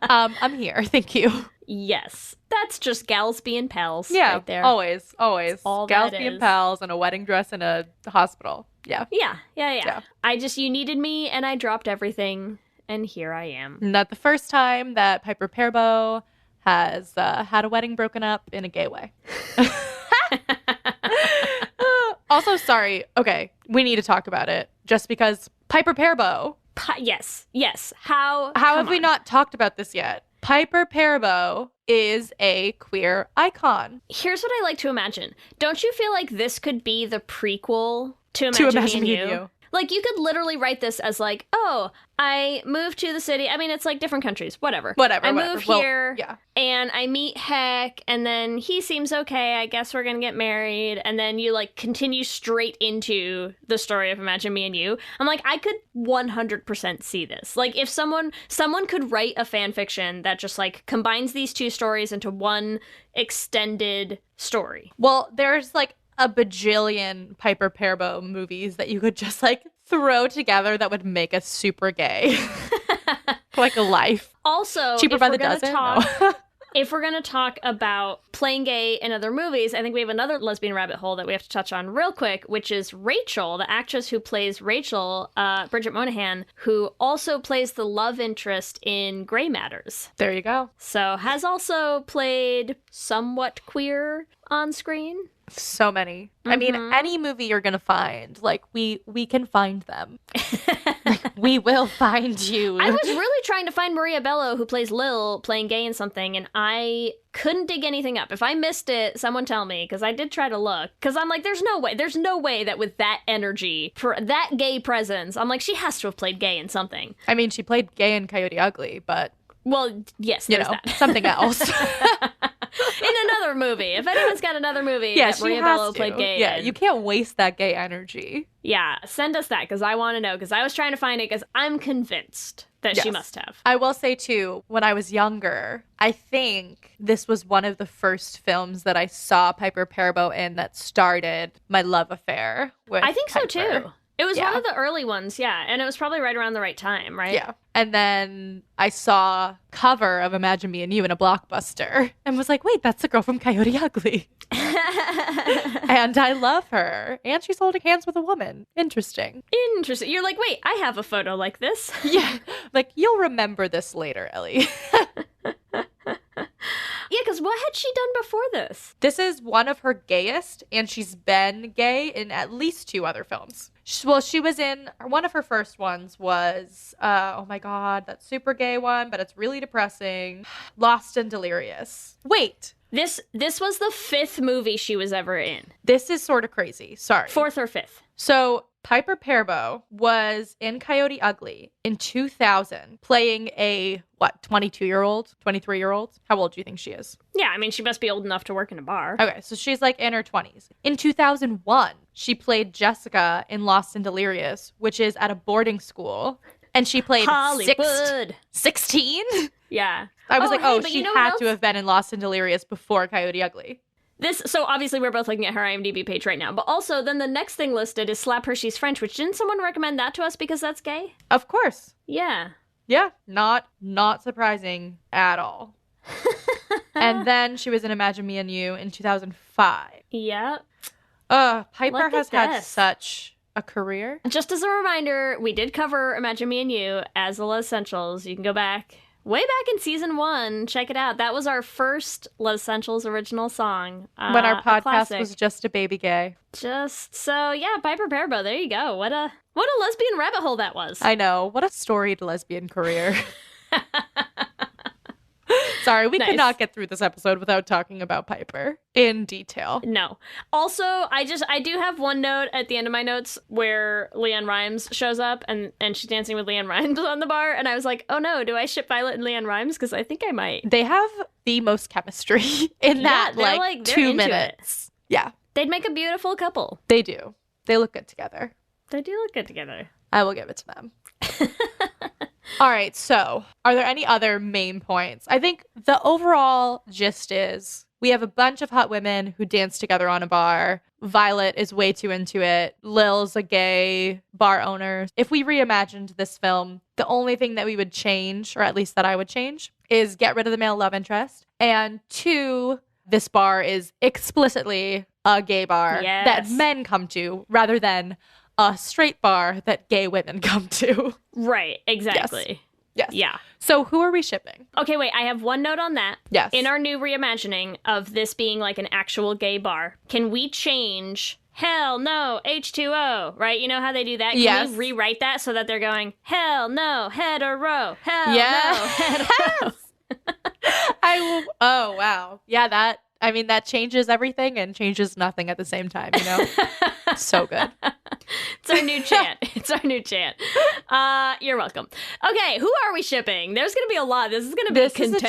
S7: I'm here. Thank you.
S8: Yes. That's just gals being pals right there.
S7: Always.
S8: All
S7: Gals
S8: that
S7: being
S8: is.
S7: pals in a wedding dress in a hospital. Yeah.
S8: Yeah. You needed me and I dropped everything and here I am.
S7: Not the first time that Piper Perabo has had a wedding broken up in a gay way. Also, sorry. Okay, we need to talk about it just because Piper Perabo.
S8: Yes. How
S7: have we not talked about this yet? Piper Perabo is a queer icon.
S8: Here's what I like to imagine. Don't you feel like this could be the prequel to Imagine Me and You? Like, you could literally write this as like, oh, I moved to the city. I mean, it's like different countries. Whatever. I move here, and I meet Heck, and then he seems okay. I guess we're going to get married. And then you, like, continue straight into the story of Imagine Me and You. I'm like, I could 100% see this. Like, if someone could write a fan fiction that just, like, combines these two stories into one extended story.
S7: Well, there's, like, a bajillion Piper Perabo movies that you could just like throw together that would make us super gay. Like a life.
S8: Also,
S7: Cheaper by the dozen.
S8: If we're going to talk about playing gay in other movies, I think we have another lesbian rabbit hole that we have to touch on real quick, which is Rachel, the actress who plays Rachel, Bridget Moynahan, who also plays the love interest in Grey Matters.
S7: There you go.
S8: So has also played somewhat queer on screen.
S7: So many. Mm-hmm. I mean, any movie you're gonna find, like we can find them. Like, we will find you.
S8: I was really trying to find Maria Bello, who plays Lil, playing gay in something, and I couldn't dig anything up. If I missed it, someone tell me, because I did try to look. Because I'm like, there's no way that with that energy, for that gay presence, I'm like, she has to have played gay in something.
S7: I mean, she played gay in Coyote Ugly, but
S8: well, yes, there's that.
S7: Something else.
S8: In another movie. If anyone's got another movie that Maria Bello played gay in.
S7: You can't waste that gay energy.
S8: Yeah, send us that, because I want to know, because I was trying to find it, because I'm convinced that she must have.
S7: I will say, too, when I was younger, I think this was one of the first films that I saw Piper Perabo in that started my love affair with
S8: I think
S7: Piper.
S8: so, too. It was one of the early ones, and it was probably right around the right time, right?
S7: Yeah. And then I saw cover of Imagine Me and You in a Blockbuster and was like, wait, that's the girl from Coyote Ugly. And I love her. And she's holding hands with a woman. Interesting.
S8: You're like, wait, I have a photo like this.
S7: Yeah. Like, you'll remember this later, Ellie.
S8: Yeah, because what had she done before this?
S7: This is one of her gayest, and she's been gay in at least 2 other films. Well, she was in, one of her first ones was, oh my God, that super gay one, but it's really depressing. Lost and Delirious. Wait.
S8: This was the 5th movie she was ever in.
S7: This is sort of crazy. Sorry.
S8: 4th or 5th.
S7: So Piper Perabo was in Coyote Ugly in 2000, playing a, 22-year-old, 23-year-old? How old do you think she is?
S8: Yeah, I mean, she must be old enough to work in a bar.
S7: Okay, so she's like in her 20s. In 2001, she played Jessica in Lost and Delirious, which is at a boarding school. And she played
S8: Hollywood.
S7: 16?
S8: Yeah.
S7: I was she had to have been in Lost and Delirious before Coyote Ugly.
S8: So obviously we're both looking at her IMDb page right now, but also then the next thing listed is Slap Hershey's French, which didn't someone recommend that to us because that's gay?
S7: Of course.
S8: Yeah.
S7: Yeah, not surprising at all. And then she was in Imagine Me and You in 2005.
S8: Yeah.
S7: Piper has had such a career.
S8: Just as a reminder, we did cover Imagine Me and You as the Les Essentials. You can go back way back in season 1. Check it out. That was our first Les Essentials original song.
S7: When our podcast was just a baby gay.
S8: Piper Perabo, there you go. What a lesbian rabbit hole that was.
S7: I know. What a storied lesbian career. Sorry, we could not get through this episode without talking about Piper in detail.
S8: No. Also, I do have one note at the end of my notes where Leanne Rimes shows up and she's dancing with Leanne Rimes on the bar. And I was like, oh no, do I ship Violet and Leanne Rimes? Because I think I might.
S7: They have the most chemistry in that,
S8: they're
S7: 2 minutes. Yeah.
S8: They'd make a beautiful couple.
S7: They do. They look good together.
S8: They do look good together.
S7: I will give it to them. All right, so are there any other main points? I think the overall gist is We have a bunch of hot women who dance together on a bar. Violet is way too into it. Lil's a gay bar owner. If we reimagined this film, the only thing that we would change, or at least that I would change, is get rid of the male love interest. And 2, this bar is explicitly a gay bar that men come to rather than a straight bar that gay women come to.
S8: Right, exactly.
S7: Yes.
S8: Yeah.
S7: So who are we shipping?
S8: Okay, wait, I have one note on that.
S7: Yes.
S8: In our new reimagining of this being like an actual gay bar, can we change hell no, H2O, right? You know how they do that? Can we rewrite that so that they're going, hell no, hetero, hell no, hetero?
S7: Oh, wow. Yeah, that changes everything and changes nothing at the same time, you know? So good.
S8: It's our new chant. It's our new chant. You're welcome. Okay, who are we shipping? There's going to be a lot. This is going to be contentious.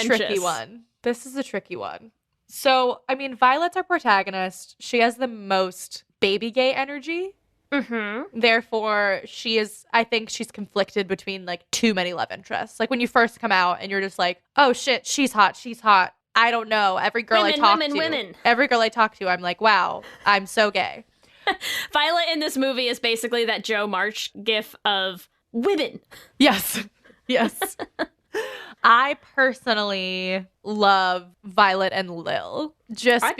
S7: This is a tricky one. So, I mean, Violet's our protagonist. She has the most baby gay energy.
S8: Mm-hmm.
S7: Therefore, I think she's conflicted between like too many love interests. Like when you first come out and you're just like, oh shit, she's hot. I don't know. Every girl I talk to, I'm like, wow, I'm so gay.
S8: Violet in this movie is basically that Joe March gif of women.
S7: Yes. I personally love Violet and Lil.
S8: I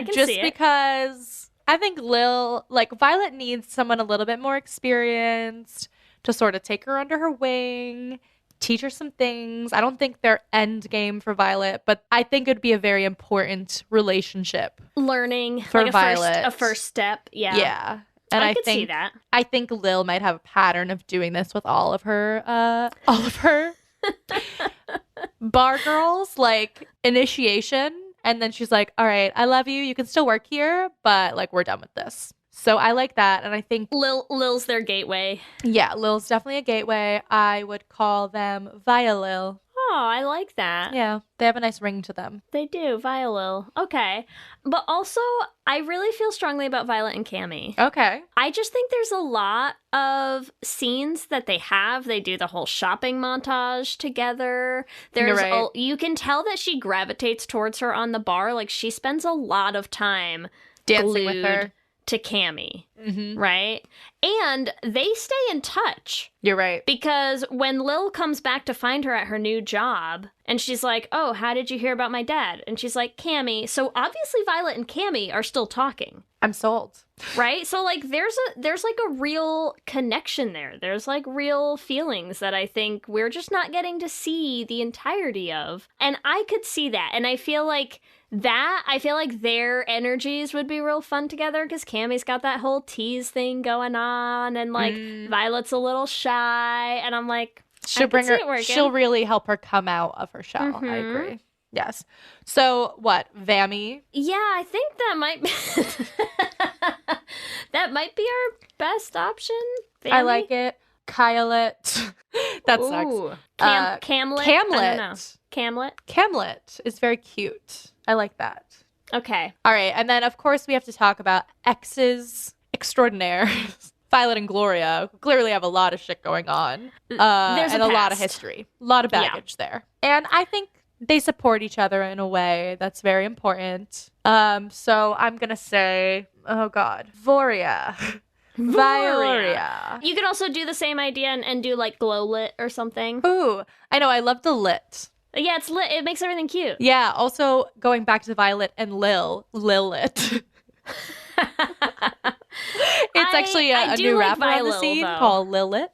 S8: can see it.
S7: Because I think Violet needs someone a little bit more experienced to sort of take her under her wing, teach her some things. I don't think they're end game for Violet, but I think it'd be a very important relationship.
S8: Learning
S7: for
S8: like
S7: Violet.
S8: A first step. Yeah.
S7: Yeah. And
S8: I could see that.
S7: I think Lil might have a pattern of doing this with all of her bar girls, like initiation. And then she's like, all right, I love you. You can still work here, but like, we're done with this. So I like that. And I think
S8: Lil's their gateway.
S7: Yeah, Lil's definitely a gateway. I would call them Violil.
S8: Oh, I like that.
S7: Yeah, they have a nice ring to them.
S8: They do, Violil. Okay. But also, I really feel strongly about Violet and Cammy.
S7: Okay.
S8: I just think there's a lot of scenes that they have. They do the whole shopping montage together.
S7: You're right.
S8: You can tell that she gravitates towards her on the bar. Like, she spends a lot of time
S7: dancing with her.
S8: To Cammy,
S7: mm-hmm.
S8: right? And they stay in touch.
S7: You're right.
S8: Because when Lil comes back to find her at her new job, and she's like, oh, how did you hear about my dad? And she's like, Cammy. So obviously Violet and Cammy are still talking.
S7: I'm sold.
S8: Right? So like there's like a real connection there. There's like real feelings that I think we're just not getting to see the entirety of. And I could see that. And I feel like their energies would be real fun together because Cammy's got that whole tease thing going on and like Violet's a little shy and I'm like,
S7: she'll really help her come out of her shell.
S8: Mm-hmm.
S7: I agree. Yes. So what, Vammy?
S8: Yeah, I think that might be that might be our best option. Vammy?
S7: I like it. Kyolet. That sucks.
S8: Camlet.
S7: Camlet is very cute. I like that.
S8: Okay.
S7: All right. And then, of course, we have to talk about exes extraordinaire. Violet and Gloria clearly have a lot of shit going on.
S8: There's
S7: and a lot of history. A lot of baggage there. And I think they support each other in a way that's very important. So I'm going to say, oh, God, Voria. Vioria.
S8: You could also do the same idea and do like glow lit or something.
S7: Ooh, I know. I love the lit.
S8: Yeah, it's lit. It makes everything cute.
S7: Yeah. Also, going back to Violet and Lilith. It's actually a new
S8: like
S7: rapper on the scene called Lilith.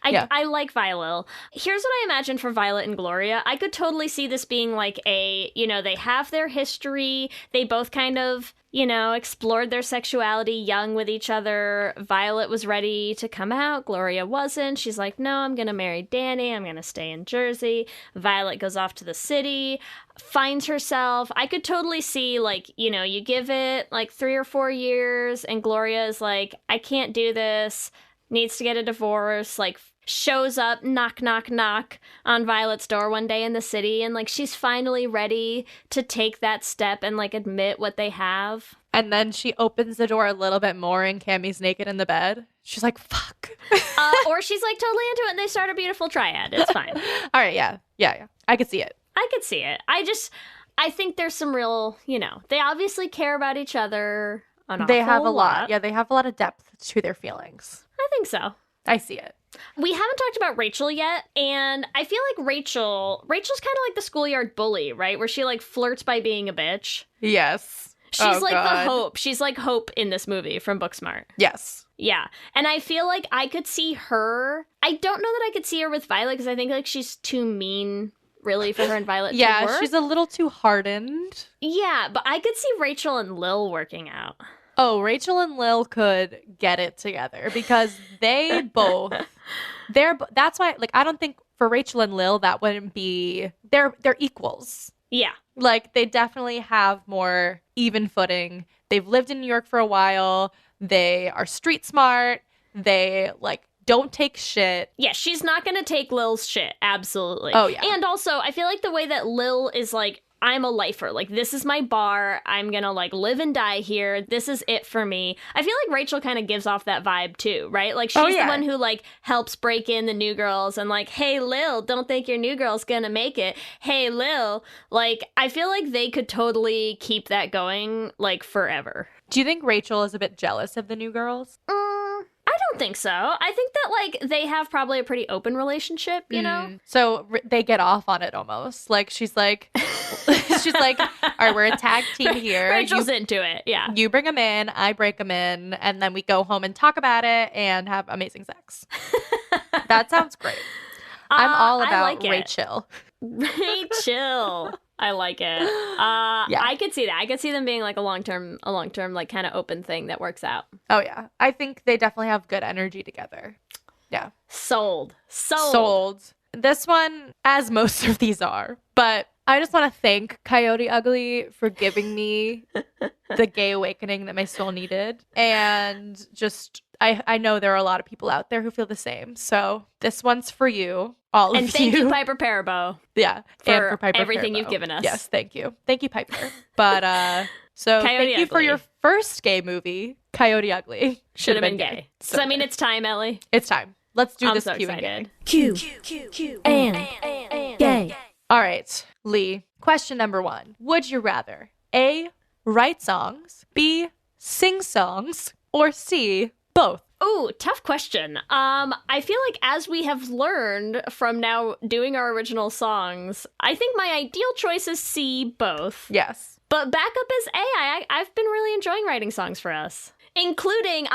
S8: I like Violil. Here's what I imagine for Violet and Gloria. I could totally see this being like they have their history. They both kind of, explored their sexuality young with each other. Violet was ready to come out. Gloria wasn't. She's like, no, I'm going to marry Danny. I'm going to stay in Jersey. Violet goes off to the city, finds herself. I could totally see you give it like 3 or 4 years and Gloria is like, I can't do this. Needs to get a divorce, shows up, knock, knock, knock on Violet's door one day in the city, and, she's finally ready to take that step and, admit what they have.
S7: And then she opens the door a little bit more and Cammy's naked in the bed. She's like, fuck.
S8: Or she's, totally into it and they start a beautiful triad. It's fine.
S7: All right, yeah. I could see it.
S8: I could see it. I think there's some real, they obviously care about each other.
S7: They have a lot. Yeah, they have a lot of depth to their feelings.
S8: I think so.
S7: I see it.
S8: We haven't talked about Rachel yet, and I feel like Rachel's kind of like the schoolyard bully, right? Where she like flirts by being a bitch.
S7: Yes.
S8: She's like the Hope. She's like Hope in this movie from Booksmart.
S7: Yes.
S8: Yeah. And I feel like I could see her. I don't know that I could see her with Violet because I think like she's too mean really for her and Violet to work.
S7: Yeah, she's a little too hardened.
S8: Yeah, but I could see Rachel and Lil working out.
S7: Oh, Rachel and Lil could get it together because they both that's why like I don't think for Rachel and Lil that wouldn't be they're equals.
S8: Yeah.
S7: Like they definitely have more even footing. They've lived in New York for a while. They are street smart. They like don't take shit.
S8: Yeah, she's not going to take Lil's shit. Absolutely.
S7: Oh, yeah.
S8: And also, I feel like the way that Lil is like, I'm a lifer. Like, this is my bar. I'm going to, like, live and die here. This is it for me. I feel like Rachel kind of gives off that vibe, too, right? Like, she's the one who, like, helps break in the new girls and, like, hey, Lil, don't think your new girl's going to make it. Hey, Lil. Like, I feel like they could totally keep that going, like, forever.
S7: Do you think Rachel is a bit jealous of the new girls?
S8: I don't think so. I think that, like, they have probably a pretty open relationship, you know?
S7: So they get off on it almost. Like, she's like, all right, we're a tag team here.
S8: Rachel's into it, yeah.
S7: You bring them in, I break them in, and then we go home and talk about it and have amazing sex. That sounds great. I'm all about Rachel.
S8: Rachel. I like it. Yeah. I could see that. I could see them being like a long-term, like kind of open thing that works out.
S7: Oh, yeah. I think they definitely have good energy together. Yeah.
S8: Sold.
S7: This one, as most of these are, but I just want to thank Coyote Ugly for giving me the gay awakening that my soul needed. And just, I know there are a lot of people out there who feel the same. So this one's for you. All of you.
S8: And thank you, Piper Parabo.
S7: Yeah.
S8: For Piper everything you've given us.
S7: Yes, thank you. Thank you, Piper. But, so
S8: Coyote
S7: thank you
S8: Ugly.
S7: for your first gay movie, Coyote Ugly.
S8: Should have been gay. So, I mean, it's time, Ellie.
S7: It's time. Let's do
S8: I'm
S7: this
S8: so
S7: Q
S8: excited.
S7: and gay.
S9: And gay.
S7: All right, Lee. Question number 1. Would you rather A, write songs, B, sing songs, or C, both?
S8: Ooh, tough question. I feel like as we have learned from now doing our original songs, I think my ideal choice is C, both.
S7: Yes.
S8: But backup is A. I've been really enjoying writing songs for us. Including,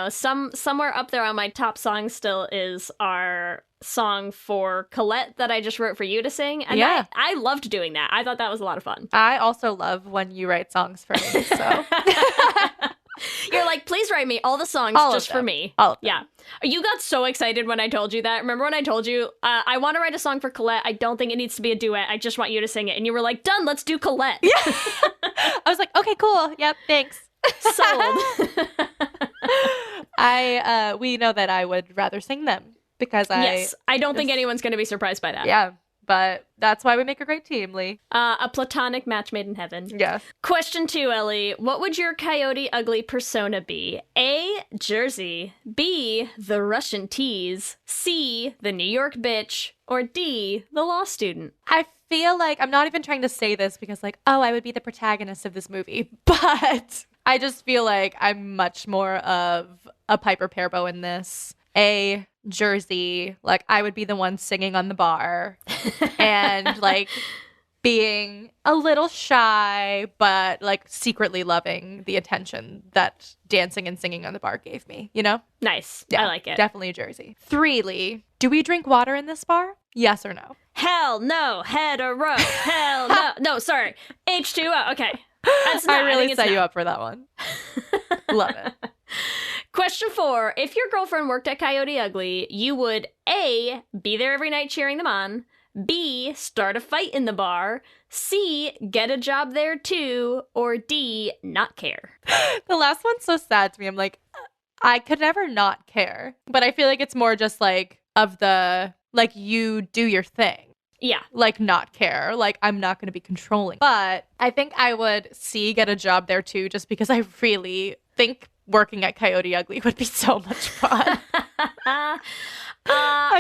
S8: somewhere up there on my top songs still is our song for Colette that I just wrote for you to sing. And
S7: yeah.
S8: I loved doing that. I thought that was a lot of fun.
S7: I also love when you write songs for me, so...
S8: You're like, please write me all the songs just for me.
S7: All of them.
S8: Yeah. You got so excited when I told you that. Remember when I told you, I want to write a song for Colette. I don't think it needs to be a duet. I just want you to sing it. And you were like, done, let's do Colette. Yeah.
S7: I was like, okay, cool. Yep, thanks.
S8: Sold.
S7: We know that I would rather sing them because
S8: Yes, I don't think anyone's going to be surprised by that.
S7: Yeah. But that's why we make a great team, Lee.
S8: A platonic match made in heaven.
S7: Yes.
S8: Question 2, Ellie. What would your Coyote Ugly persona be? A, Jersey. B, the Russian tease. C, the New York bitch. Or D, the law student.
S7: I feel like I'm not even trying to say this because I would be the protagonist of this movie. But I just feel like I'm much more of a Piper Parabo in this. A, Jersey, I would be the one singing on the bar and being a little shy, but secretly loving the attention that dancing and singing on the bar gave me, you know?
S8: Nice.
S7: Yeah,
S8: I like it.
S7: Definitely a Jersey. 3, Lee, do we drink water in this bar? Yes or no?
S8: Hell no. Hetero. Hell no. No, sorry. H2O. Okay. That's no.
S7: I really
S8: think
S7: set
S8: it's
S7: you
S8: no.
S7: up for that one. Love it.
S8: Question 4. If your girlfriend worked at Coyote Ugly, you would A, be there every night cheering them on, B, start a fight in the bar, C, get a job there too, or D, not care.
S7: The last one's so sad to me. I'm like, I could never not care. But I feel like it's more just of the, you do your thing.
S8: Yeah.
S7: Not care. I'm not going to be controlling. But I think I would C, get a job there too, just because I really think working at Coyote Ugly would be so much fun.
S8: I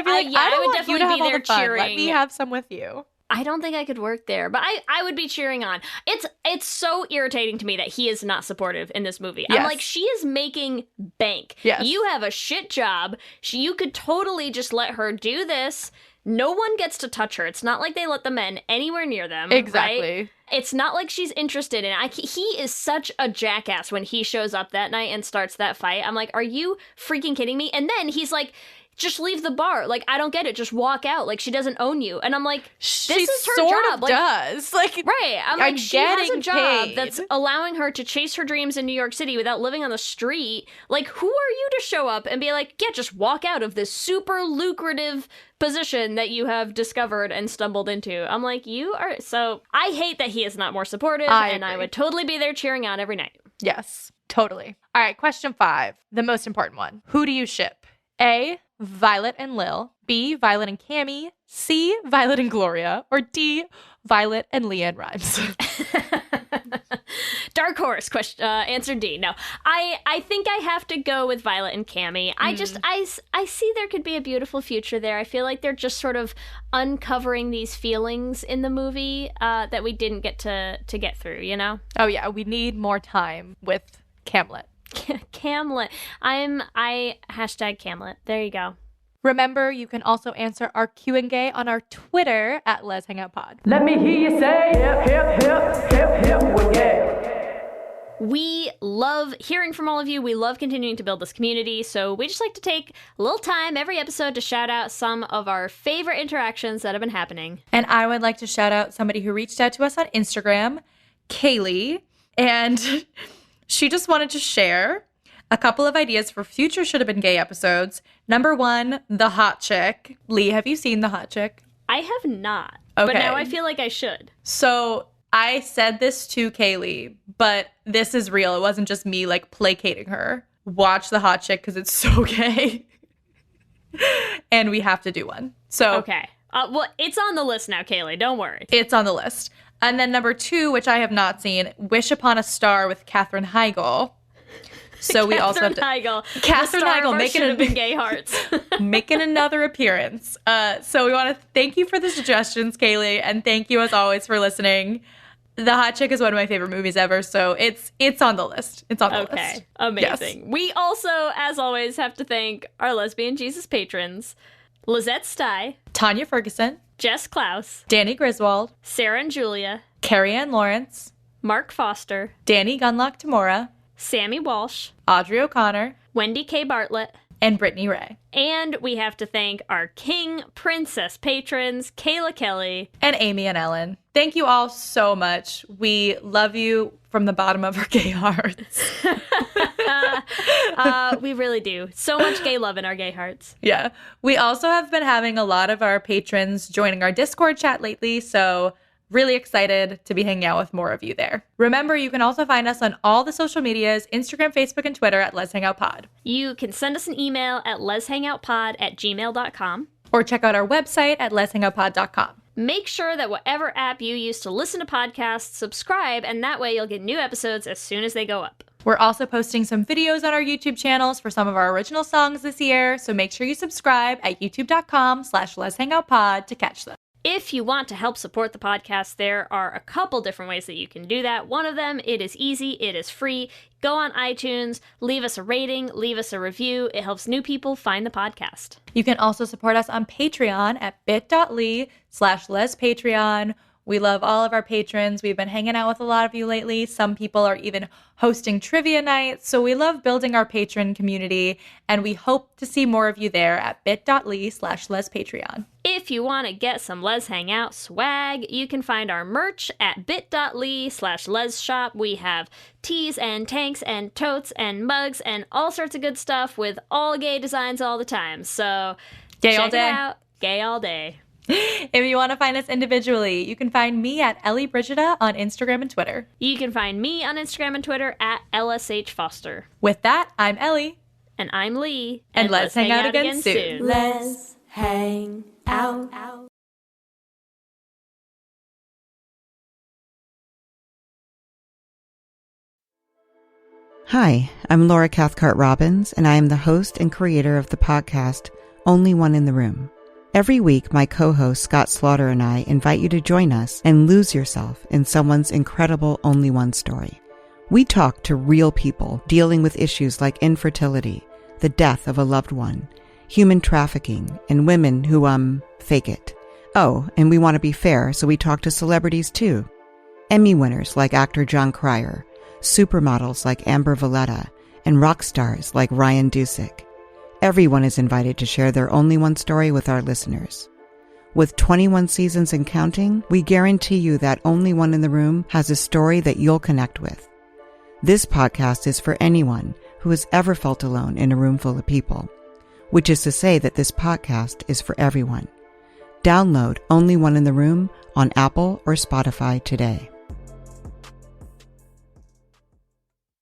S7: would
S8: would definitely be there cheering.
S7: Let me have some with you.
S8: I don't think I could work there, but I would be cheering on. It's so irritating to me that he is not supportive in this movie.
S7: Yes.
S8: I'm like, she is making bank.
S7: Yes.
S8: You have a shit job. You could totally just let her do this. No one gets to touch her. It's not like they let the men anywhere near them.
S7: Exactly.
S8: Right? It's not like she's interested in it. He is such a jackass when he shows up that night and starts that fight. I'm like, are you freaking kidding me? And then he's like, just leave the bar. Like, I don't get it. Just walk out. Like, she doesn't own you. And I'm like, this is her
S7: sort
S8: job.
S7: of
S8: Like,
S7: does. Like,
S8: right. I'm like, she has a
S7: getting
S8: job
S7: paid.
S8: that's allowing her to chase her dreams in New York City without living on the street. Like, who are you to show up and be like, yeah, just walk out of this super lucrative position that you have discovered and stumbled into? I'm like, you are... So, I hate that he is not more supportive, and I would totally be there cheering on every night.
S7: Yes, totally. All right, question 5, the most important one. Who do you ship? A, Violet and Lil. B, Violet and Cammy. C, Violet and Gloria. Or D, Violet and Leanne Rimes.
S8: Dark horse question. Answer D. No, I think I have to go with Violet and Cammy. I see there could be a beautiful future there. I feel like they're just sort of uncovering these feelings in the movie that we didn't get to get through. You know?
S7: Oh yeah, we need more time with Camlet.
S8: Camlet. I hashtag Camlet. There you go.
S7: Remember, you can also answer our Q&A on our Twitter at Let's Hang Out Pod.
S14: Let me hear you say hip, hip, hip, hip, hip, well, yeah.
S8: We love hearing from all of you. We love continuing to build this community. So we just like to take a little time every episode to shout out some of our favorite interactions that have been happening.
S7: And I would like to shout out somebody who reached out to us on Instagram, Kaylee, and she just wanted to share a couple of ideas for future Should Have Been Gay episodes. Number 1, The Hot Chick. Lee, have you seen The Hot Chick?
S8: I have not.
S7: Okay.
S8: But now I feel like I should.
S7: So I said this to Kaylee, but this is real. It wasn't just me like placating her. Watch The Hot Chick because it's so gay. And we have to do one. So
S8: okay. Well, it's on the list now, Kaylee. Don't worry.
S7: It's on the list. And then number 2, which I have not seen, Wish Upon a Star with Katherine Heigl. So we also have to... Katherine Heigl making
S8: have been gay hearts.
S7: making another appearance. So we want to thank you for the suggestions, Kaylee, and thank you as always for listening. The Hot Chick is one of my favorite movies ever, so it's on the list. It's on the list.
S8: Okay, amazing. Yes. We also, as always, have to thank our Lesbian Jesus patrons: Lizette Stye,
S7: Tanya Ferguson,
S8: Jess Klaus,
S7: Danny Griswold,
S8: Sarah and Julia,
S7: Carrie Ann Lawrence,
S8: Mark Foster,
S7: Danny Gunlock Tamora,
S8: Sammy Walsh,
S7: Audrey O'Connor,
S8: Wendy K. Bartlett,
S7: and Brittany Ray.
S8: And we have to thank our King Princess patrons, Kayla Kelly,
S7: and Amy and Ellen. Thank you all so much. We love you from the bottom of our gay hearts.
S8: We really do. So much gay love in our gay hearts.
S7: Yeah. We also have been having a lot of our patrons joining our Discord chat lately, so really excited to be hanging out with more of you there. Remember, you can also find us on all the social medias, Instagram, Facebook, and Twitter at Let's Hang Out Pod.
S8: You can send us an email at letshangoutpod@gmail.com.
S7: Or check out our website at letshangoutpod.com.
S8: Make sure that whatever app you use to listen to podcasts, subscribe, and that way you'll get new episodes as soon as they go up.
S7: We're also posting some videos on our YouTube channels for some of our original songs this year, so make sure you subscribe at youtube.com/letshangoutpod to catch them.
S8: If you want to help support the podcast, there are a couple different ways that you can do that. One of them, it is easy, it is free. Go on iTunes, leave us a rating, leave us a review. It helps new people find the podcast.
S7: You can also support us on Patreon at bit.ly/lespatreon. We love all of our patrons. We've been hanging out with a lot of you lately. Some people are even hosting trivia nights. So we love building our patron community, and we hope to see more of you there at bit.ly/lespatreon.
S8: If you want to get some Les Hangout swag, you can find our merch at bit.ly/lesshop. We have tees and tanks and totes and mugs and all sorts of good stuff with all gay designs all the time. So
S7: gay all
S8: check
S7: day.
S8: it out. Gay all day.
S7: If you want to find us individually, you can find me at Ellie Brigida on Instagram and Twitter.
S8: You can find me on Instagram and Twitter at LSH Foster.
S7: With that, I'm Ellie.
S8: And I'm Lee.
S7: And let's hang out again soon.
S5: Let's hang out.
S16: Hi, I'm Laura Cathcart Robbins, and I am the host and creator of the podcast Only One in the Room. Every week, my co-host Scott Slaughter and I invite you to join us and lose yourself in someone's incredible Only One story. We talk to real people dealing with issues like infertility, the death of a loved one, human trafficking, and women who, fake it. Oh, and we want to be fair, so we talk to celebrities too. Emmy winners like actor John Cryer, supermodels like Amber Valletta, and rock stars like Ryan Dusick. Everyone is invited to share their Only One story with our listeners. With 21 seasons and counting, we guarantee you that Only One in the Room has a story that you'll connect with. This podcast is for anyone who has ever felt alone in a room full of people, which is to say that this podcast is for everyone. Download Only One in the Room on Apple or Spotify today.